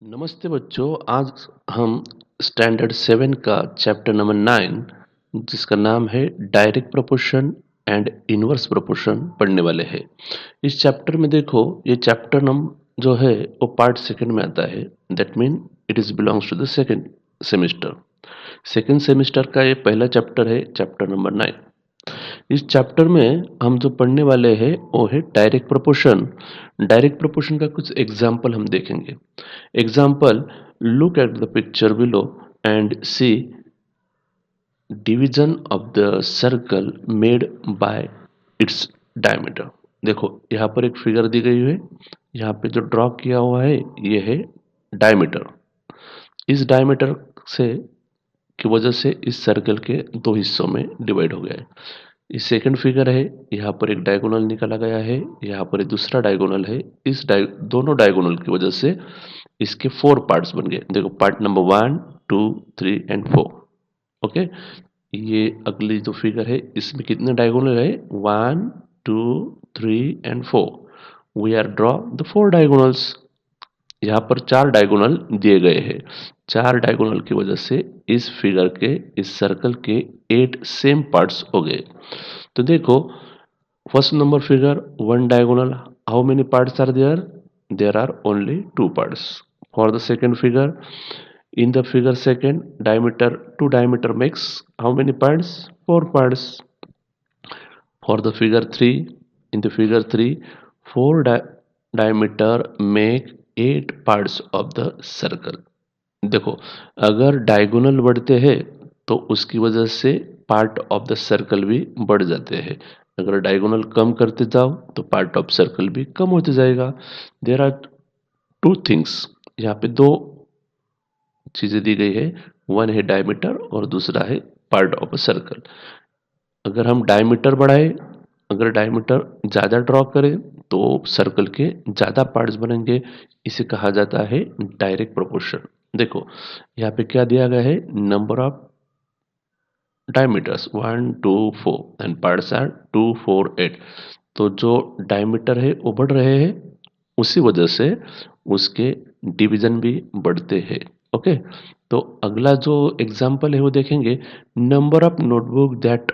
नमस्ते बच्चों। आज हम स्टैंडर्ड 7 का चैप्टर नंबर 9 जिसका नाम है direct proportion and inverse proportion पढ़ने वाले हैं। इस चैप्टर में देखो, ये चैप्टर नंबर जो है वो पार्ट सेकंड में आता है। That mean it is belongs to the second semester. Second semester का ये पहला चैप्टर है, चैप्टर नंबर 9। इस चैप्टर में हम जो पढ़ने वाले हैं वो है डायरेक्ट प्रोपोर्शन। डायरेक्ट प्रोपोर्शन का कुछ एग्जाम्पल हम देखेंगे। Example, look at the picture below and see division of the circle made by its diameter. देखो यहाँ पर एक फिगर दी गई है, यहाँ पे जो ड्रॉ किया हुआ है ये है डायमीटर। इस डायमीटर से की वजह से इस सर्कल के दो हिस्सों में डिवाइड हो गया है। ये सेकंड फिगर है, यहाँ पर एक डायगोनल निकाला गया है, यहाँ पर एक दूसरा डायगोनल है। दोनों डायगोनल की वजह से इसके 4 पार्ट्स बन गए। देखो, पार्ट नंबर 1, 2, 3 एंड 4। ओके, ये अगली जो फिगर है इसमें कितने डायगोनल है? 1, 2, 3 and 4। We are draw the 4 diagonals. यहाँ पर 4 डायगोनल दिए गए हैं। 4 डायगोनल की वजह से इस फिगर के, इस सर्कल के 8 सेम पार्ट्स हो गए। तो देखो, first number figure 1 diagonal, how many parts are there? There are only 2 parts. For the second figure, in the figure second, diameter 2 diameter makes how many parts? 4 parts. For the figure 3, in the figure 3, 4 diameter make 8 parts of the circle. देखो, अगर diagonal बढ़ते हैं तो उसकी वजह से part of the circle भी बढ़ जाते हैं। अगर डायगोनल कम करते जाओ तो पार्ट ऑफ सर्कल भी कम होते जाएगा। देयर आर टू थिंग्स, यहाँ पे दो चीजें दी गई है। वन है डायमीटर और दूसरा है पार्ट ऑफ अ सर्कल। अगर हम डायमीटर बढ़ाए, अगर डायमीटर ज़्यादा ड्रॉ करें तो सर्कल के ज़्यादा पार्ट्स बनेंगे। इसे कहा जाता है डायरेक्ट प्रोपोर्शन। देखो, यहाँ पे क्या दिया गया है? Number of diameters 1, 2, 4 and parts are 2, 4, 8। तो जो डायमीटर है वो बढ़ रहे हैं, उसी वजह से उसके डिवीजन भी बढ़ते हैं। ओके, तो अगला जो एग्जाम्पल है वो देखेंगे। Number of notebook that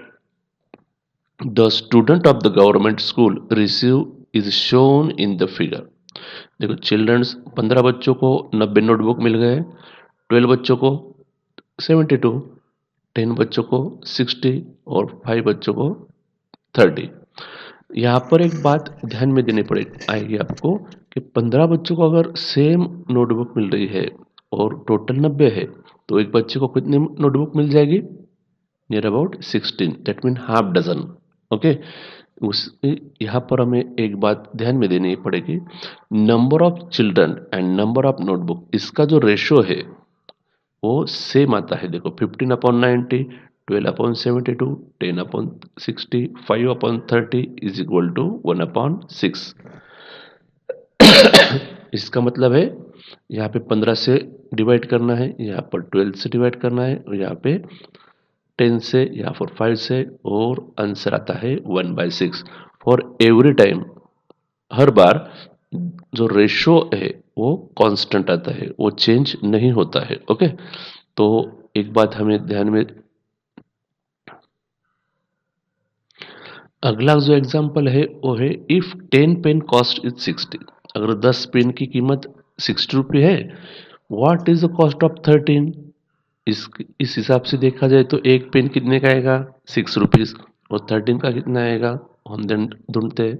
the student of the government school receive is shown in the figure. देखो, चिल्ड्रंस 15 बच्चों को 90 नोटबुक मिल गए, 12 बच्चों को 72, 10 बच्चों को 60 और 5 बच्चों को 30। यहाँ पर एक बात ध्यान में देनी पड़ेगी आएगी आपको कि 15 बच्चों को अगर सेम नोटबुक मिल रही है और टोटल 90 है, तो एक बच्चे को कितनी नोटबुक मिल जाएगी? Near about 16, that mean half dozen. Okay, उस यहाँ पर हमें एक बात ध्यान में देनी पड़ेगी। Number of children and number of notebook, इसका जो रेशो है वो सेम आता है। देखो, 15/90, 12/72, 10/60, 5/30 इज इक्वल टू 1/6। इसका मतलब है यहाँ पे 15 से डिवाइड करना है, यहाँ पर 12 से डिवाइड करना है, और यहाँ पे 10 से या फिर 5 से, और आंसर आता है 1/6 फॉर एवरी टाइम। हर बार जो रेशो है वो कांस्टेंट आता है, वो चेंज नहीं होता है। ओके, तो एक बात हमें ध्यान में, अगला जो एग्जांपल है वो है इफ 10 पेन कॉस्ट इज 60। अगर 10 पेन की कीमत 60 रुपये है, what is the cost of 13? इस हिसाब से देखा जाए तो एक पेन कितने का आएगा? 6 रुपीज। और 13 का कितना आएगा? हम देन ढूंढते हैं।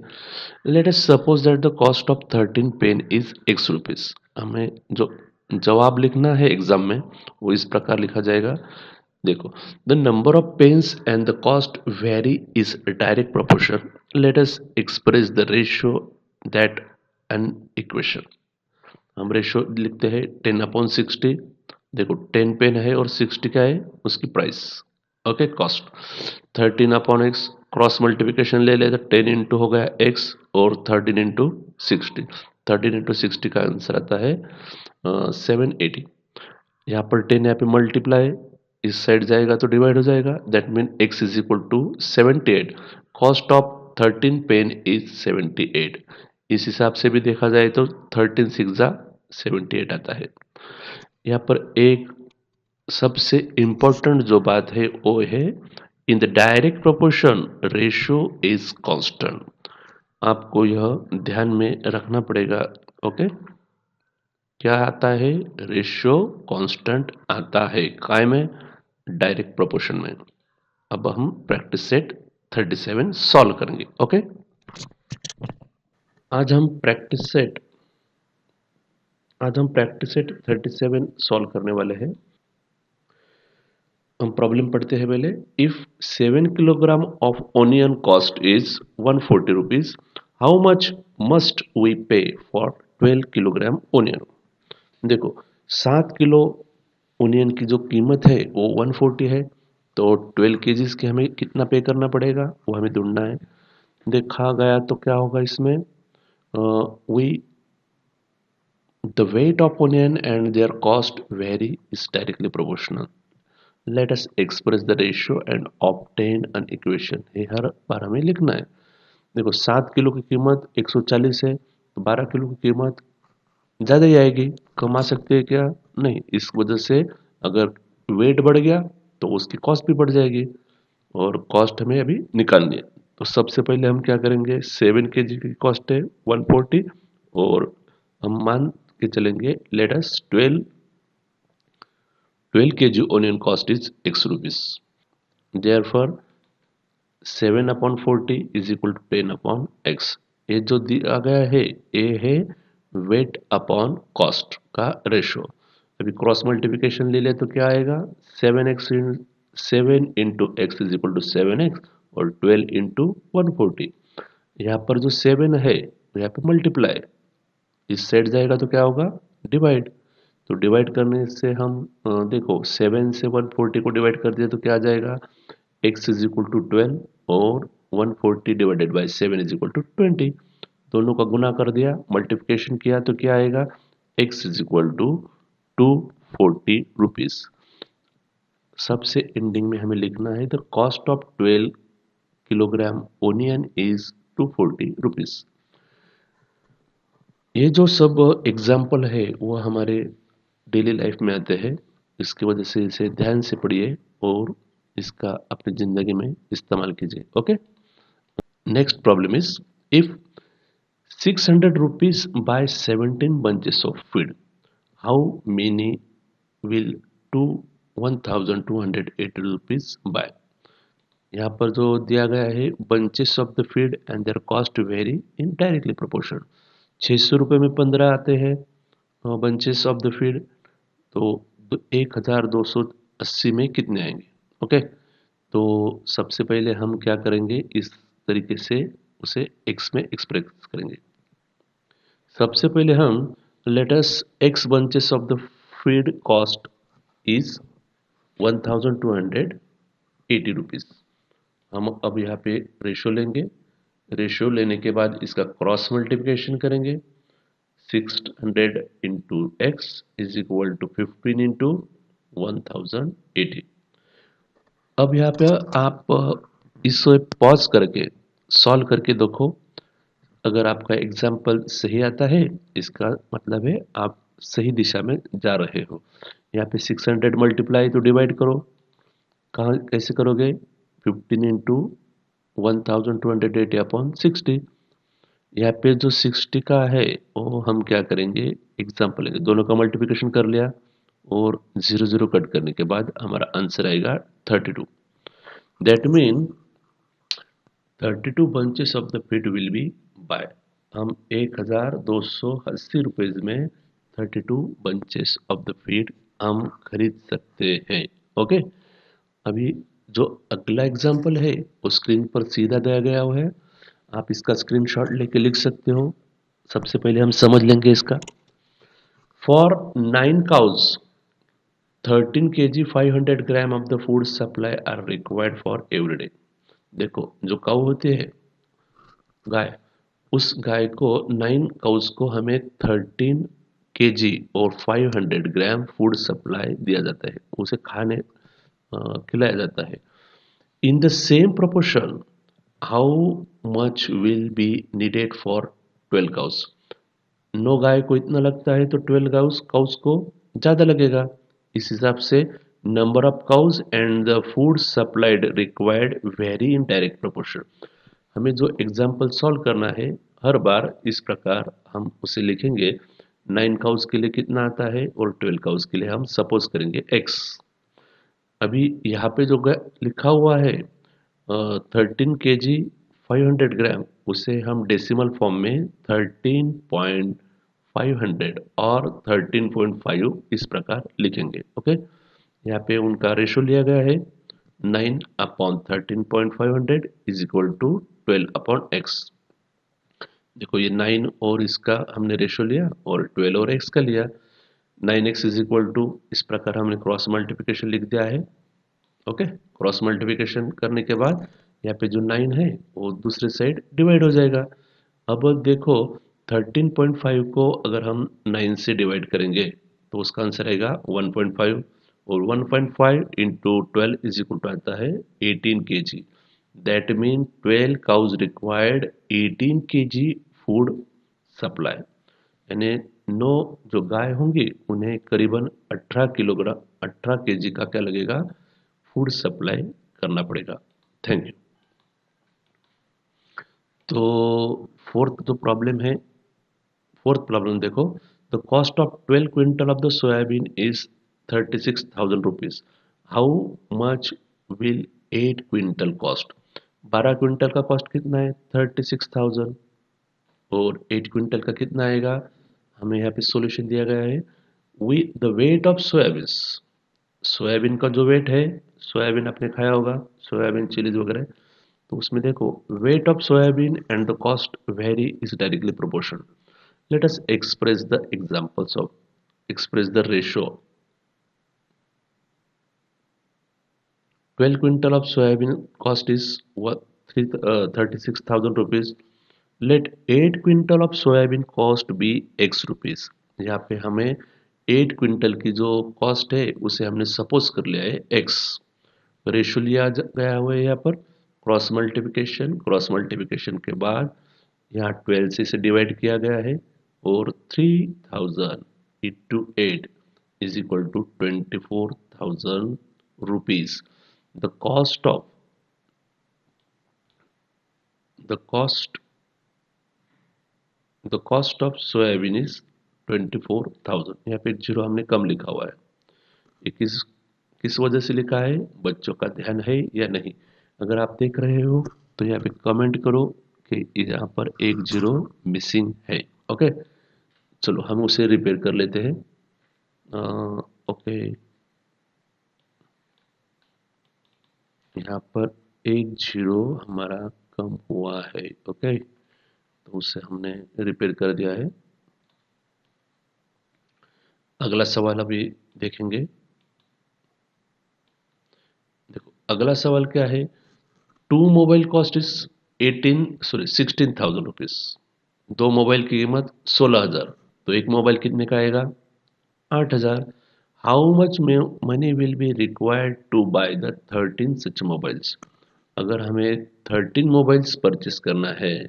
Let us suppose that the cost of 13 pen is x rupees. हमें जो जवाब लिखना है एग्जाम में वो इस प्रकार लिखा जाएगा। देखो, the number of pens and the cost vary is direct proportion. Let us express the ratio that an equation. हम रेशियो लिखते हैं 10/60। देखो, 10 पेन है और 60 क्या है? उसकी price. Okay, cost 13/x, cross multiplication ले ले तो 10 इंटू हो गया x और 13 इंटू 60। 13 इंटू 60 का आंसर आता है 780। यहाँ पर 10 यहाँ पे मल्टीप्लाई, इस साइड जाएगा तो डिवाइड हो जाएगा। That mean x is equal to 78। Cost of 13 pen is 78। इस हिसाब से भी देखा जाए तो 13 6 जा 78 आता है। यहाँ पर एक सबसे इम्पोर्टेंट जो बात है वो है in the direct proportion ratio is constant. आपको यह ध्यान में रखना पड़ेगा। ओके, क्या आता है? रेशियो कांस्टेंट आता है काय में? डायरेक्ट प्रोपोर्शन में। अब हम प्रैक्टिस सेट 37 सॉल्व करेंगे। ओके, आज हम प्रैक्टिस सेट 37 सॉल्व करने वाले हैं। हम प्रॉब्लम पढ़ते हैं पहले। If 7 kilogram of onion cost is 140 rupees, how much must we pay for 12 kilogram onion. देखो, 7 किलो ओनियन की जो कीमत है वो 140 है, तो 12 केजीज के हमें कितना पे करना पड़ेगा वो हमें ढूंढना है। देखा गया तो क्या होगा इसमें, we the weight of onion and their cost vary is directly proportional. Let us express the ratio and obtain an equation. ये हर बार हमें लिखना है। देखो, 7 किलो की कीमत 140 है, तो 12 किलो की कीमत ज़्यादा ही आएगी। कम आ सकती है क्या? नहीं। इस वजह से अगर वेट बढ़ गया तो उसकी कॉस्ट भी बढ़ जाएगी, और कॉस्ट हमें अभी निकालनी है। तो सबसे पहले हम क्या करेंगे, 7 केजी की कॉस्ट है 140, और हम मान के चलेंगे let us 12 kg onion cost is x rupees. Therefore 7/40 is equal to 10 upon x। ये जो दिया गया है ये है वेट अपॉन कॉस्ट का रेशो। अभी क्रॉस मल्टीप्लिकेशन ले ले तो क्या आएगा, 7 into x is equal to 7x और 12 इंटू 140। यहाँ पर जो 7 है यहाँ पे मल्टीप्लाई, इस साइड जाएगा तो क्या होगा, डिवाइड। तो डिवाइड करने से हम देखो 7 से 140 को डिवाइड कर दिया तो क्या आ जाएगा, x इज इक्वल टू 12 और 140 divided by 7 is equal to 20। दोनों का गुना कर दिया, मल्टीप्लिकेशन किया तो क्या आएगा, x is equal to 240 rupees. सबसे एंडिंग में हमें लिखना है the cost of 12 kilogram onion is 240 rupees. ये जो सब एग्जाम्पल है वो हमारे डेली लाइफ में आते हैं, इसकी वजह से इसे ध्यान से पढ़िए और इसका अपनी जिंदगी में इस्तेमाल कीजिए। Okay, next problem is if 600 rupees buy 17 bunches of feed, how many will to 1280 rupees buy. यहाँ पर जो दिया गया है bunches of the feed and their cost vary in directly proportion. 600 रुपये में 15 आते हैं बंचेस ऑफ द फीड, तो 1280 में कितने आएंगे। ओके, तो सबसे पहले हम क्या करेंगे, इस तरीके से उसे एक्स में एक्सप्रेस करेंगे। सबसे पहले हम let's x bunches of the feed cost is 1280 rupees. हम अब यहाँ पे रेशियो लेंगे, रेशियो लेने के बाद इसका क्रॉस मल्टीप्लिकेशन करेंगे। 600 into x is equal to 15 into 1080। अब यहाँ पे आप इसे पॉज करके सॉल्व करके देखो, अगर आपका एग्जाम्पल सही आता है इसका मतलब है आप सही दिशा में जा रहे हो। यहाँ पे 600 मल्टीप्लाई तो डिवाइड करो, कहाँ कैसे करोगे, 15 इंटू 1280 अपॉन 60। यहाँ पे जो 60 का है वो हम क्या करेंगे, एग्जाम्पल लेंगे, दोनों का मल्टीप्लिकेशन कर लिया और 0 0 कट करने के बाद हमारा आंसर आएगा 32। That mean 32 bunches of the feed will be buy. हम 1280 रुपीज में 32 bunches ऑफ द फीड हम खरीद सकते हैं। ओके, अभी जो अगला एग्जाम्पल है वो स्क्रीन पर सीधा दिया गया हुआ है, आप इसका स्क्रीनशॉट लेके लिख सकते हो। सबसे पहले हम समझ लेंगे इसका। For 9 cows 13 kg 500 gram of the food supply are required for every day. देखो, जो काऊ होती है गाय, उस गाय को 9 काउस को हमें 13 केजी और 500 ग्राम फूड सप्लाई दिया जाता है, उसे खाने खिलाया जाता है। In the same proportion how much will be needed for 12 cows। 9 गाय को इतना लगता है तो 12 काउस को ज़्यादा लगेगा। इस हिसाब से number of cows and the food supplied required very in direct proportion. हमें जो एग्जाम्पल सॉल्व करना है हर बार इस प्रकार हम उसे लिखेंगे। 9 काउस के लिए कितना आता है और 12 काउस के लिए हम सपोज करेंगे x। अभी यहाँ पे जो लिखा हुआ है 13 kg 500 ग्राम, उसे हम डेसिमल फॉर्म में 13.500 और 13.5 इस प्रकार लिखेंगे। ओके, यहाँ पे उनका रेशो लिया गया है 9/13.500 इज इक्वल टू 12/x। देखो ये 9 और इसका हमने रेशो लिया और 12 और x का लिया। 9x इज इक्वल टू इस प्रकार हमने क्रॉस मल्टीप्लिकेशन लिख दिया है। ओके, क्रॉस मल्टीप्लिकेशन करने के बाद यहाँ पे जो 9 है वो दूसरे साइड डिवाइड हो जाएगा। अब देखो 13.5 को अगर हम 9 से डिवाइड करेंगे तो उसका आंसर आएगा 1.5 और 1.5 इंटू 12 इज इक्वल टू आता है 18 kg। That mean 12 cows required 18 kg food supply, यानी 9 जो गाय होंगी उन्हें करीबन 18 किलोग्राम 18 kg का क्या लगेगा फूड सप्लाई करना पड़ेगा। Thank you. तो फोर्थ जो प्रॉब्लम है, फोर्थ प्रॉब्लम देखो, the cost of 12 quintal of the soybean is 36,000 rupees. How much will 8 quintal cost. 12 quintal का कॉस्ट कितना है 36,000 और 8 क्विंटल का कितना आएगा। हमें यहाँ पे सॉल्यूशन दिया गया है we the weight of soybean. Soybean का जो वेट है, सोयाबीन आपने खाया होगा, सोयाबीन चिलीज वगैरह, तो उसमें देखो weight of soybean and the cost vary is directly proportional. Let us express the examples of express the ratio. 12 quintal of soybean cost is 36,000 rupees. Let 8 quintal of soybean cost be x rupees. यहाँ पे हमें 8 quintal की जो cost है उसे हमने suppose कर लिया है x। रेशियो लिया गया हुआ है यहाँ पर क्रॉस मल्टीप्लिकेशन के बाद यहाँ 12 से इसे डिवाइड किया गया है और 3000 into 8 is equal to 24,000 rupees. The cost of the cost the cost of soybean is 24,000। यहाँ पे जीरो हमने कम लिखा हुआ है। ये किस वजह से लिखा है, बच्चों का ध्यान है या नहीं। अगर आप देख रहे हो तो यहाँ पे कमेंट करो कि यहाँ पर एक जीरो मिसिंग है। ओके, चलो हम उसे रिपेयर कर लेते हैं। ओके, यहाँ पर एक जीरो हमारा कम हुआ है। ओके, तो उसे हमने रिपेयर कर दिया है। अगला सवाल अभी देखेंगे। देखो अगला सवाल क्या है, two mobile cost is 16,000 rupees. दो मोबाइल की कीमत 16,000, तो एक मोबाइल कितने का आएगा 8,000। How much money will be required to buy the 13 such mobiles. अगर हमें 13 मोबाइल्स परचेस करना है,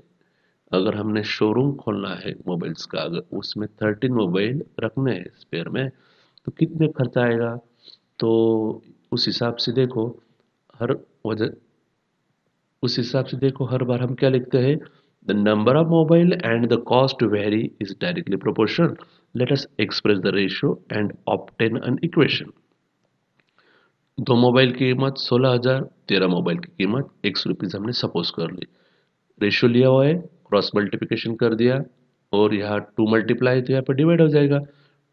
अगर हमने शोरूम खोलना है मोबाइल्स का, अगर उसमें 13 मोबाइल रखने हैं स्पेयर में, तो कितने खर्चा आएगा। तो उस हिसाब से देखो हर वजह उस हिसाब से देखो हर बार हम क्या लिखते हैं, the number of mobile and the cost vary is directly proportional. Let us express the ratio and obtain an equation. दो मोबाइल की कीमत 16,000, 13 मोबाइल की कीमत x रुपीज हमने सपोज कर ली। रेशियो लिया हुआ है, क्रॉस मल्टीप्लिकेशन कर दिया और यहाँ 2 मल्टीप्लाई तो यहाँ पर डिवाइड हो जाएगा।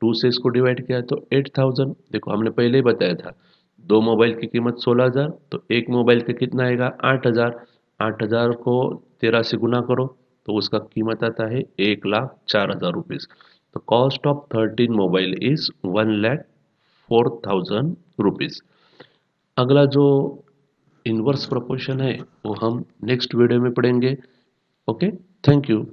2 से इसको डिवाइड किया तो 8,000। देखो हमने पहले ही बताया था दो मोबाइल की कीमत 16,000, तो एक मोबाइल का कितना आएगा 8,000। 8,000 को 13 से गुना करो तो उसका कीमत आता है 1,04,000 रुपीज। तो cost of 13 mobile is 1,04,000 rupees. अगला जो इनवर्स प्रोपोर्शन है वो हम नेक्स्ट वीडियो में पढ़ेंगे। Okay, thank you.